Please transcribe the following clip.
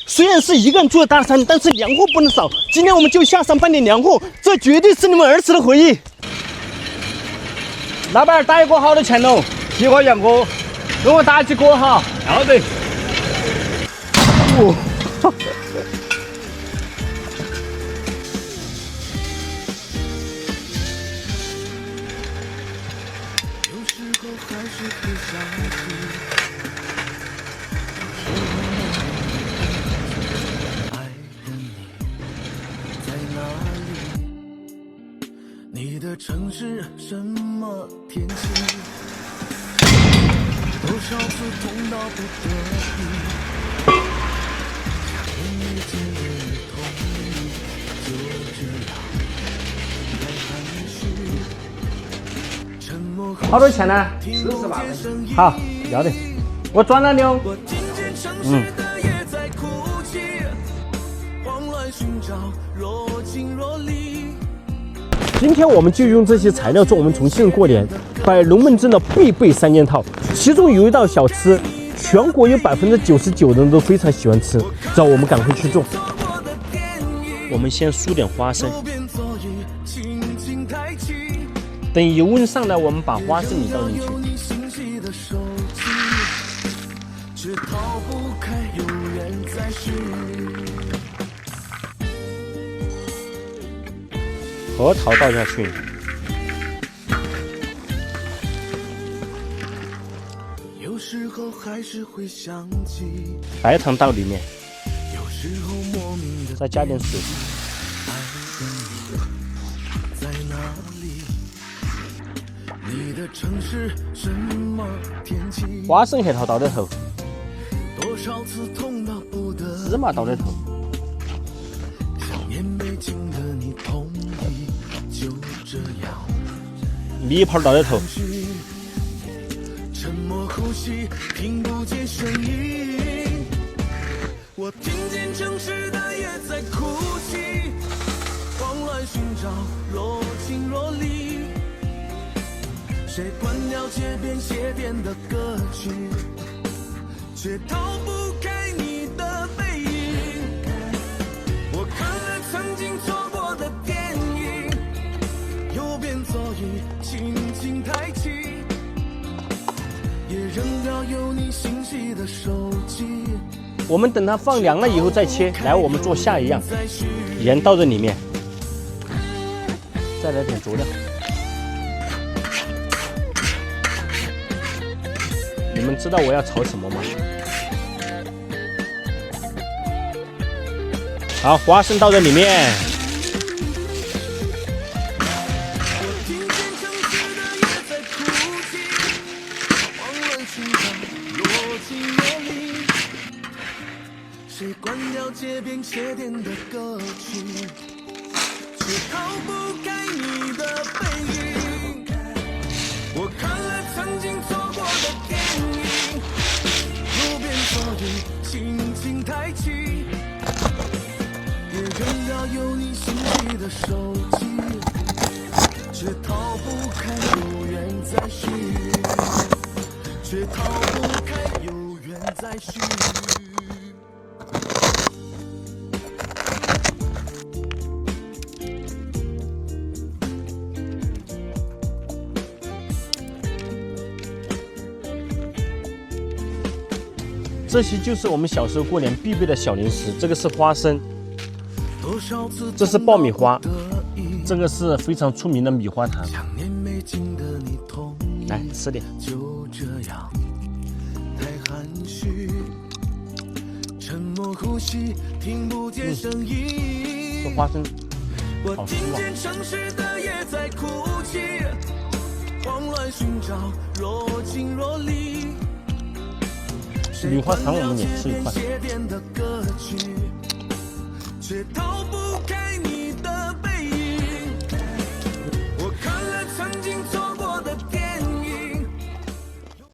虽然是一个人住的大山，但是粮货不能少。今天我们就下山搬点粮货，这绝对是你们儿时的回忆。老板，打一锅好多钱喽？10块钱锅，给我打几锅哈。好的。哦。你的城市什么天气？多少次痛到不得已，想念没经过你同意，就这样太含蓄。沉默好多钱呢？40吧。好，要得，我转了你哦。今天我们就用这些材料做我们重庆人过年摆龙门阵的必备3件套，其中有一道小吃，全国有99%的人都非常喜欢吃，只要我们赶快去做。我们先梳点花生，等油温上来，我们把花生米倒进去。核桃倒下去，有时候还是会想起，白糖倒里面，有时候莫名的再加点水。在哪里？你的城市什么天气？花生核桃倒在头，多少次痛到不得，芝麻倒在头，想念没经的你同意，就这样。米泡倒在头，沉默呼吸，听不见声音。我听见城市的夜在哭泣，慌乱寻找若即若离。谁关掉街边写点的歌曲，却逃不开你的背影。我看了曾经错过的电影，右边座椅轻轻抬起，也扔掉有你信息的手机。我们等它放凉了以后再切。来，我们做下一样，盐倒在里面，再来点佐料。你们知道我要炒什么吗？好，花生倒在里面。谁关掉街边写点的歌曲，却逃不开你的背影。我看了曾经错过的电影，路边座椅轻轻抬起，也扔掉有你信息的手机，却逃不开有缘在续，却逃不开有缘在续。这些就是我们小时候过年必备的小零食。这个是花生，这是爆米花，这个是非常出名的米花糖。来吃点。就这样，太含蓄，沉默呼吸，听不见声音。这花生好吃啊！城市的夜在哭泣，慌乱寻找若即若离。米花糖我们也吃一块。却逃不开